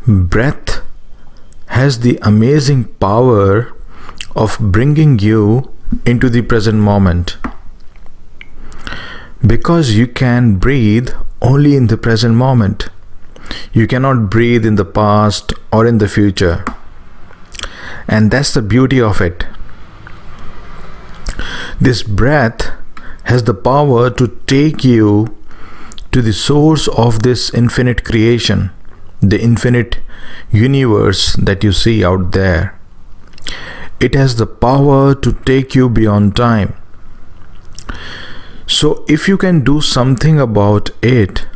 Breath has the amazing power of bringing you into the present moment. Because you can breathe only in the present moment. You cannot breathe in the past or in the future. And that's the beauty of it. This breath has the power to take you to the source of this infinite creation, the infinite universe that you see out there. It has the power to take you beyond time. So if you can do something about it,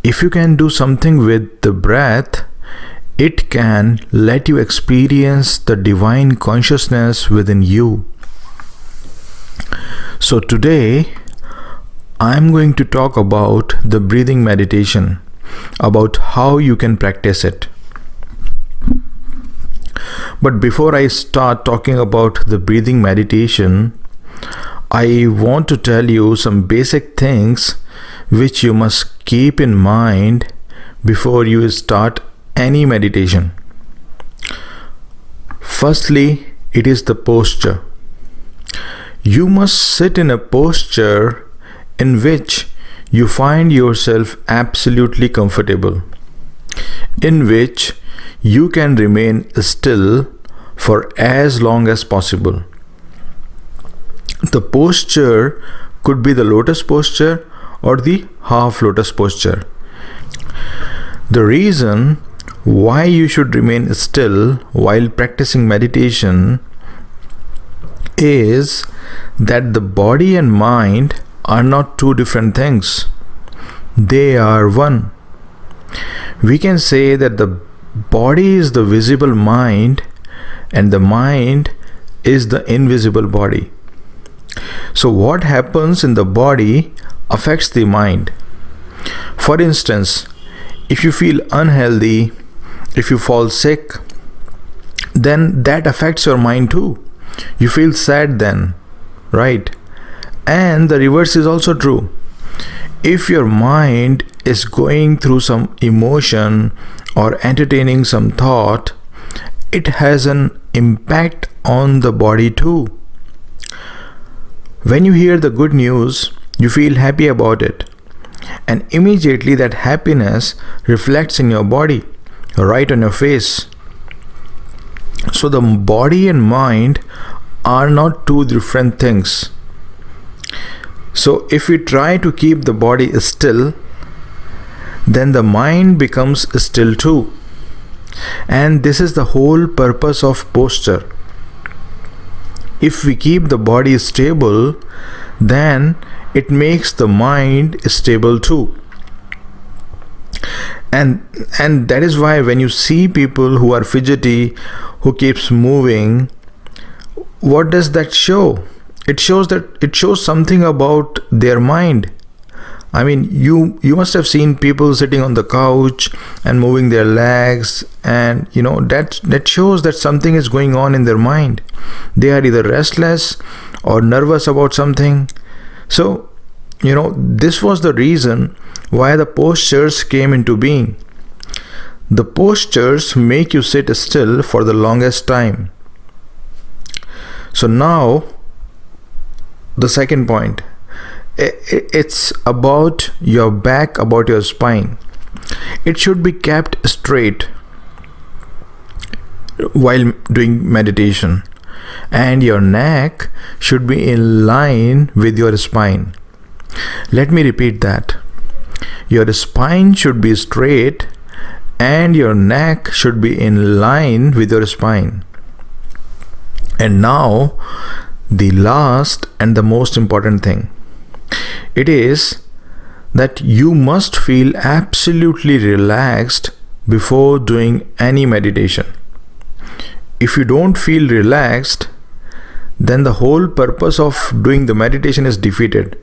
if you can do something with the breath, it can let you experience the divine consciousness within you. So today, I'm going to talk about the breathing meditation, about how you can practice it. But before I start talking about the breathing meditation, I want to tell you some basic things which you must keep in mind before you start any meditation. Firstly, it is the posture. You must sit in a posture in which you find yourself absolutely comfortable, in which you can remain still for as long as possible. The posture could be the lotus posture or the half lotus posture. The reason why you should remain still while practicing meditation is that the body and mind are not two different things. They are one. We can say that the body is the visible mind and the mind is the invisible body. So what happens in the body affects the mind. For instance, if you feel unhealthy, if you fall sick, then that affects your mind too. You feel sad then, right? And the reverse is also true. If your mind is going through some emotion or entertaining some thought, it has an impact on the body too. When you hear the good news, you feel happy about it. And immediately that happiness reflects in your body, right on your face. So the body and mind are not two different things. So if we try to keep the body still, then the mind becomes still too. And this is the whole purpose of posture. If we keep the body stable, then it makes the mind stable too. And that is why when you see people who are fidgety, who keeps moving, what does that show? It shows something about their mind. I mean, you must have seen people sitting on the couch and moving their legs, and that shows that something is going on in their mind. They are either restless or nervous about something. So this was the reason why the postures came into being. The postures make you sit still for the longest time. So now the second point, it's about your back, about your spine. It should be kept straight while doing meditation, and your neck should be in line with your spine. Let me repeat that. Your spine should be straight and your neck should be in line with your spine. And now the last and the most important thing, it is that you must feel absolutely relaxed before doing any meditation. If you don't feel relaxed, then the whole purpose of doing the meditation is defeated.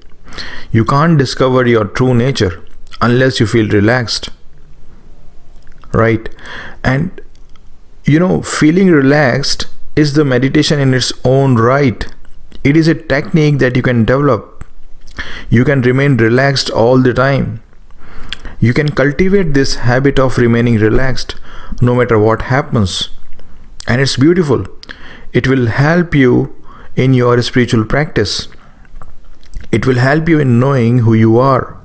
You can't discover your true nature unless you feel relaxed, right? And feeling relaxed is the meditation in its own right. It is a technique that you can develop. You can remain relaxed all the time. You can cultivate this habit of remaining relaxed no matter what happens. And it's beautiful. It will help you in your spiritual practice. It will help you in knowing who you are.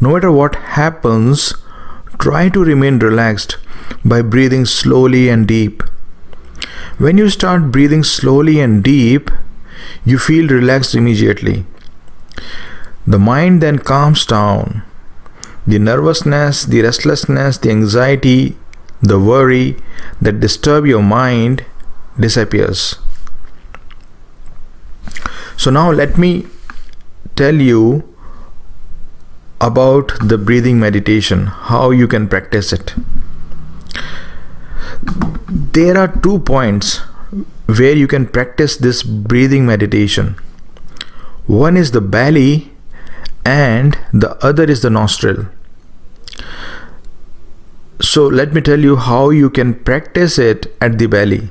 No matter what happens, try to remain relaxed by breathing slowly and deep. When you start breathing slowly and deep, you feel relaxed immediately. The mind then calms down. The nervousness, the restlessness, the anxiety, the worry that disturb your mind disappears. So now let me tell you about the breathing meditation, how you can practice it. There are 2 points where you can practice this breathing meditation. One is the belly and the other is the nostril. So let me tell you how you can practice it at the belly.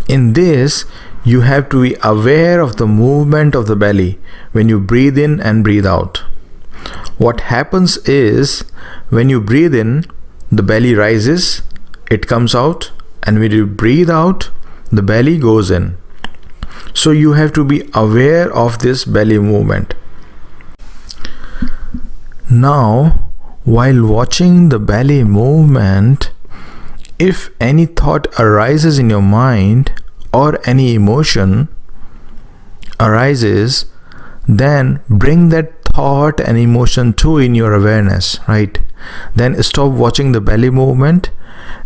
In this, you have to be aware of the movement of the belly when you breathe in and breathe out. What happens is, when you breathe in, the belly rises, it comes out, and when you breathe out, the belly goes in. So you have to be aware of this belly movement. Now, while watching the belly movement, if any thought arises in your mind or any emotion arises, then bring that thought and emotion too in your awareness, right? Then stop watching the belly movement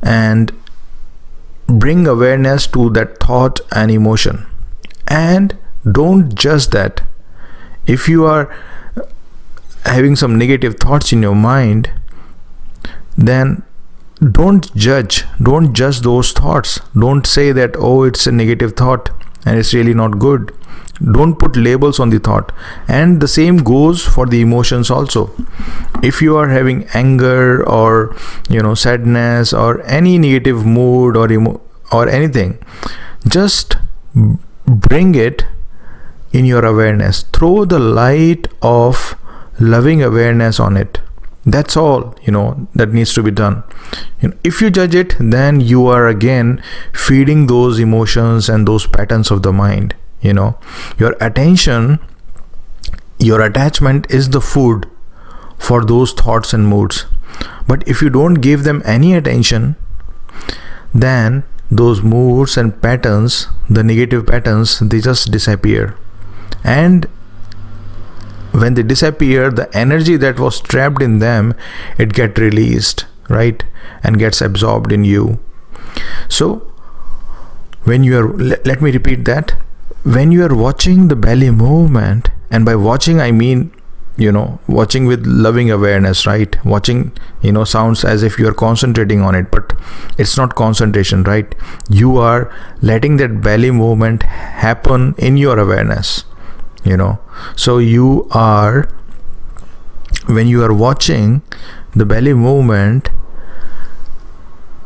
and bring awareness to that thought and emotion. And don't judge that. If you are having some negative thoughts in your mind, then don't judge those thoughts. Don't say that, oh, it's a negative thought and it's really not good. Don't put labels on the thought. And the same goes for the emotions also. If you are having anger or sadness or any negative mood or anything, just bring it in your awareness. Throw the light of loving awareness on it. That's all that needs to be done. If you judge it, then you are again feeding those emotions and those patterns of the mind. Your attention, your attachment is the food for those thoughts and moods. But if you don't give them any attention, then those moods and patterns, the negative patterns, they just disappear. And when they disappear, the energy that was trapped in them, it gets released, right? And gets absorbed in you. So when you are, let me repeat that. When you are watching the belly movement, and by watching I mean watching with loving awareness, right? Watching sounds as if you are concentrating on it, but it's not concentration, right? You are letting that belly movement happen in your awareness. So you are, when you are watching the belly movement,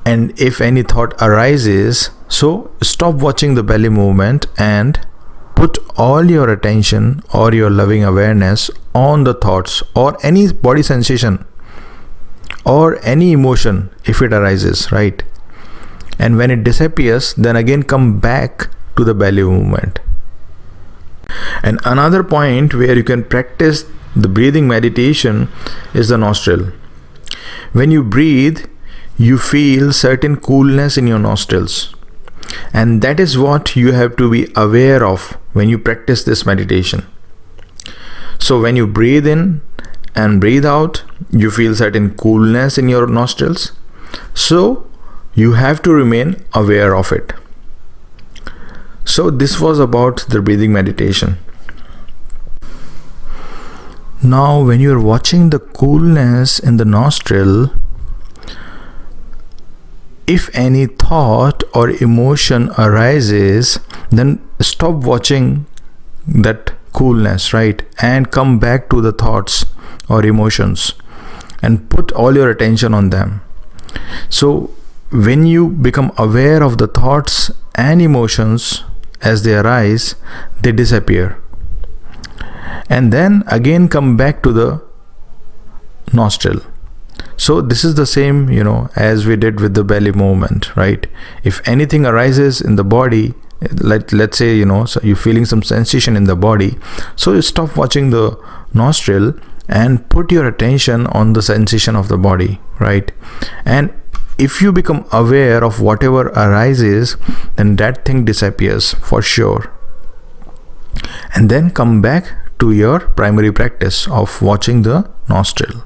and if any thought arises, so stop watching the belly movement and put all your attention or your loving awareness on the thoughts or any body sensation or any emotion if it arises, right? And when it disappears, then again come back to the belly movement. And another point where you can practice the breathing meditation is the nostril. When you breathe, you feel certain coolness in your nostrils. And that is what you have to be aware of when you practice this meditation. So when you breathe in and breathe out, you feel certain coolness in your nostrils. So you have to remain aware of it. So this was about the breathing meditation. Now when you are watching the coolness in the nostril, if any thought or emotion arises, then stop watching that coolness, right? And come back to the thoughts or emotions and put all your attention on them. So when you become aware of the thoughts and emotions as they arise, they disappear. And then again come back to the nostril. So this is the same, as we did with the belly movement, right? If anything arises in the body, let's say, so you're feeling some sensation in the body, so you stop watching the nostril and put your attention on the sensation of the body, right? And if you become aware of whatever arises, then that thing disappears for sure. And then come back to your primary practice of watching the nostril.